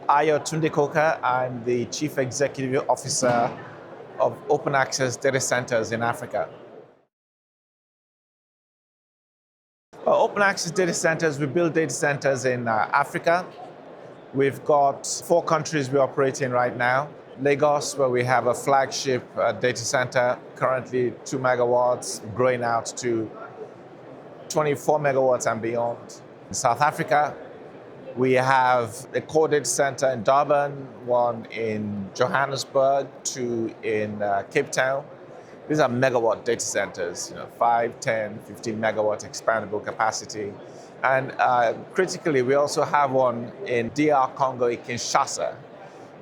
Ayotunde Coker. I'm the Chief Executive Officer of Open Access Data Centers in Africa. Open Access Data Centers, we build data centers in Africa. We've got 4 countries we operate in right now. Lagos, where we have a flagship data center, currently 2 megawatts, growing out to 24 megawatts and beyond. In South Africa, we have a core data center in Durban, 1 in Johannesburg, 2 in Cape Town. These are megawatt data centers, 5, 10, 15 megawatt expandable capacity. And critically, we also have one in DR Congo, in Kinshasa,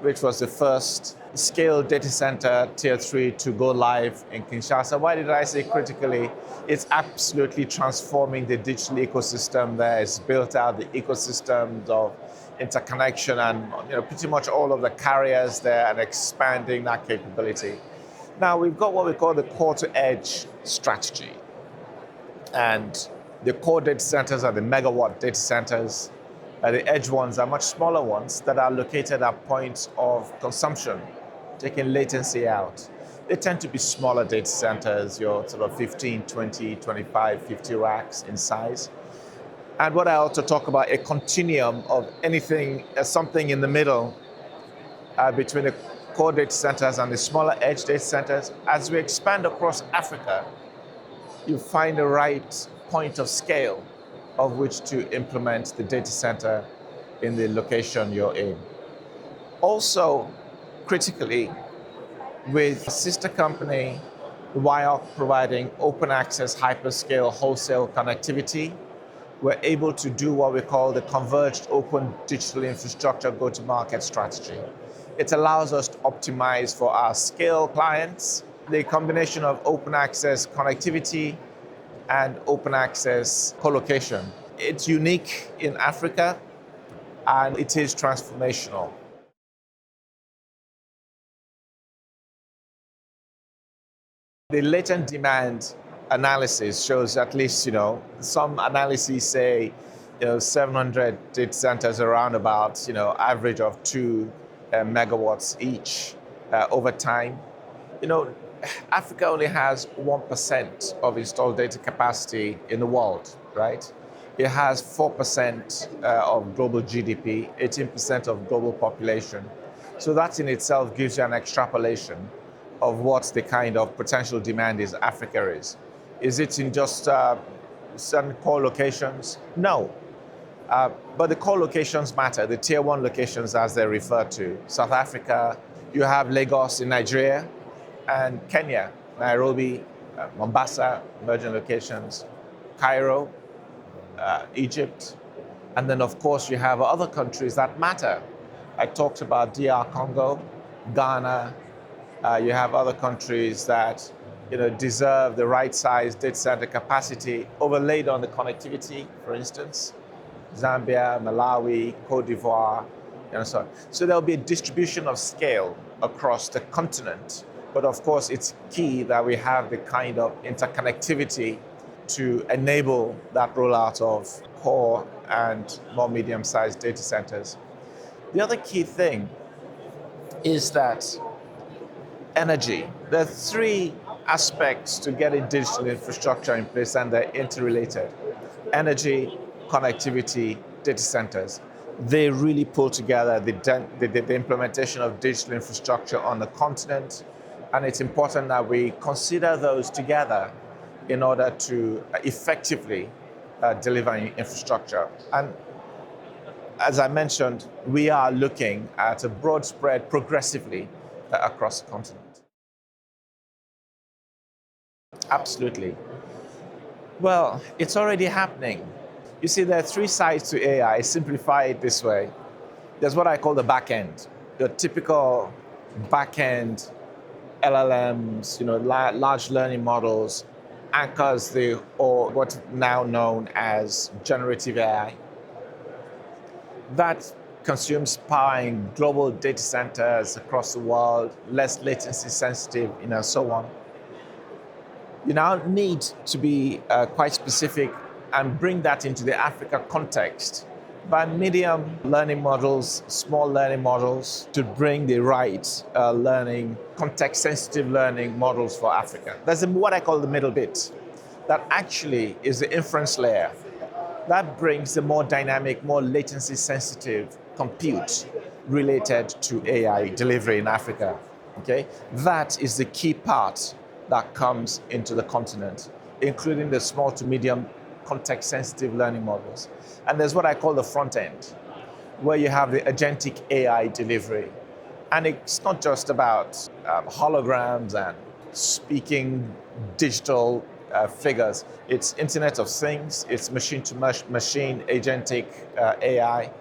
which was the first scale data center, tier 3, to go live in Kinshasa. Why did I say critically? It's absolutely transforming the digital ecosystem there. It's built out the ecosystems of interconnection and pretty much all of the carriers there and expanding that capability. Now, we've got what we call the core-to-edge strategy. And the core data centers are the megawatt data centers. The edge ones are much smaller ones that are located at points of consumption, taking latency out. They tend to be smaller data centers, your sort of 15, 20, 25, 50 racks in size. And what I also talk about, a continuum of anything, something in the middle between the core data centers and the smaller edge data centers. As we expand across Africa, you find the right point of scale of which to implement the data center in the location you're in. Also, critically, with a sister company, Wire, providing open access hyperscale wholesale connectivity, we're able to do what we call the converged open digital infrastructure go-to-market strategy. It allows us to optimize for our scale clients, the combination of open access connectivity and open access co-location. It's unique in Africa and it is transformational. The latent demand analysis shows, at least, some analyses say, 700 data centers around about, average of 2 megawatts each over time. Africa only has 1% of installed data capacity in the world, right? It has 4% of global GDP, 18% of global population. So that in itself gives you an extrapolation of what the kind of potential demand is Africa is. Is it in just certain core locations? No. But the core locations matter, the tier 1 locations as they're referred to. South Africa, you have Lagos in Nigeria, and Kenya, Nairobi, Mombasa, emerging locations, Cairo, Egypt. And then, of course, you have other countries that matter. I talked about DR Congo, Ghana. You have other countries that deserve the right size data center capacity overlaid on the connectivity, for instance. Zambia, Malawi, Cote d'Ivoire, and so on. So there'll be a distribution of scale across the continent. But of course, it's key that we have the kind of interconnectivity to enable that rollout of core and more medium-sized data centers. The other key thing is that energy. There are 3 aspects to getting digital infrastructure in place, and they're interrelated. Energy, connectivity, data centers. They really pull together the implementation of digital infrastructure on the continent, and it's important that we consider those together in order to effectively deliver infrastructure. And as I mentioned, we are looking at a broad spread progressively across the continent. Absolutely. Well, it's already happening. You see, there are 3 sides to AI. I simplify it this way. There's what I call the back end. The typical back end LLMs, large learning models, anchors or what's now known as generative AI. That consumes power in global data centers across the world, less latency sensitive, so on. You now need to be quite specific and bring that into the Africa context by medium learning models, small learning models, to bring the right learning, context-sensitive learning models for Africa. There's what I call the middle bit. That actually is the inference layer. That brings the more dynamic, more latency-sensitive compute related to AI delivery in Africa. Okay? That is the key part that comes into the continent, including the small to medium context-sensitive learning models. And there's what I call the front end, where you have the agentic AI delivery. And it's not just about holograms and speaking digital figures. It's Internet of Things, it's machine-to-machine agentic AI.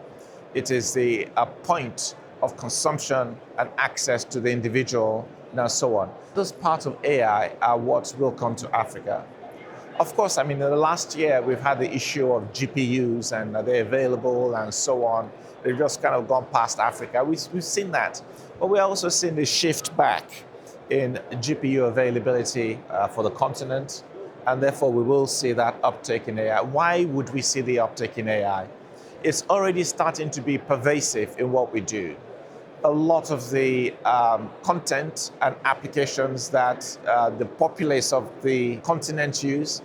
It is the point of consumption and access to the individual, and so on. Those parts of AI are what will come to Africa. Of course, I mean, in the last year, we've had the issue of GPUs and are they available and so on. They've just kind of gone past Africa. We've seen that. But we're also seeing the shift back in GPU availability for the continent. And therefore, we will see that uptake in AI. Why would we see the uptake in AI? It's already starting to be pervasive in what we do. A lot of the content and applications that the populace of the continent use,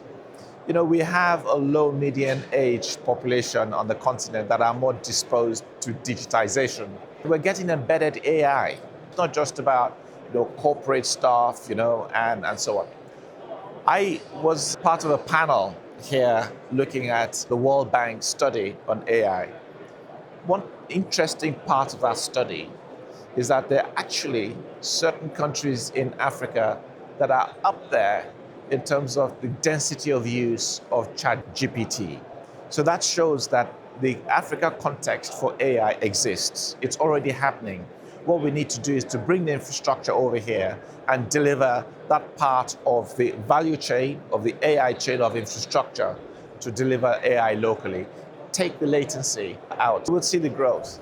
you know, we have a low median age population on the continent that are more disposed to digitization. We're getting embedded AI. It's not just about, you know, corporate stuff, you know, and so on. I was part of a panel here looking at the World Bank study on AI. One interesting part of that study is that there are actually certain countries in Africa that are up there in terms of the density of use of ChatGPT. So that shows that the Africa context for AI exists. It's already happening. What we need to do is to bring the infrastructure over here and deliver that part of the value chain, of the AI chain of infrastructure to deliver AI locally. Take the latency out. We'll see the growth.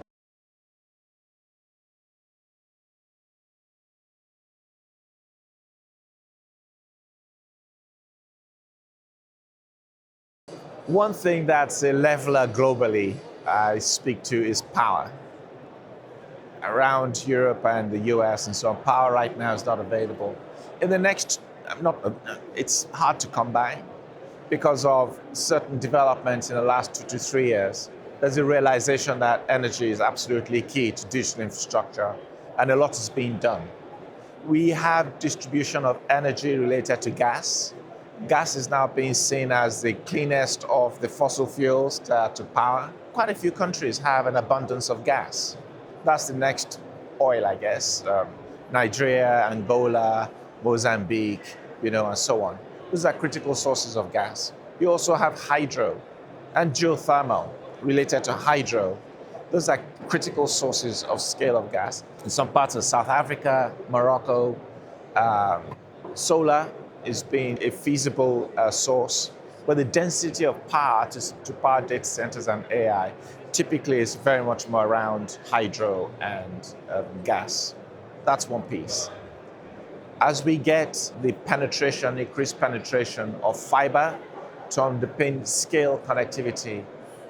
One thing that's a leveler globally I speak to is power. Around Europe and the US and so on, power right now is not available. In the next, it's hard to come by because of certain developments in the last 2 to 3 years. There's a realization that energy is absolutely key to digital infrastructure, and a lot is being done. We have distribution of energy related to gas. Gas is now being seen as the cleanest of the fossil fuels to power. Quite a few countries have an abundance of gas. That's the next oil, I guess. Nigeria, Angola, Mozambique, you know, and so on. Those are critical sources of gas. You also have hydro and geothermal related to hydro. Those are critical sources of scale of gas. In some parts of South Africa, Morocco, solar is being a feasible source, but the density of power to power data centers and AI typically is very much more around hydro and gas. That's one piece. As we get the penetration, increased penetration of fiber to underpin scale connectivity,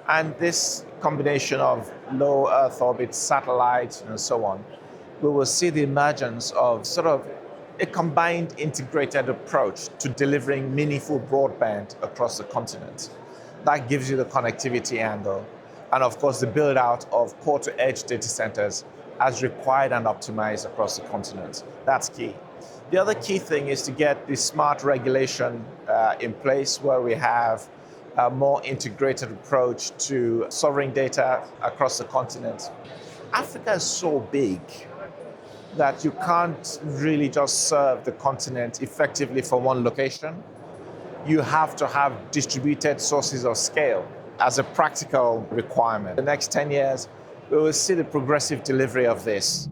and this combination of low Earth orbit satellites and so on, we will see the emergence of sort of a combined integrated approach to delivering meaningful broadband across the continent. That gives you the connectivity angle. And of course, the build out of core to edge data centers as required and optimized across the continent. That's key. The other key thing is to get the smart regulation in place where we have a more integrated approach to sovereign data across the continent. Africa is so big that you can't really just serve the continent effectively from one location. You have to have distributed sources of scale as a practical requirement. The next 10 years, we will see the progressive delivery of this.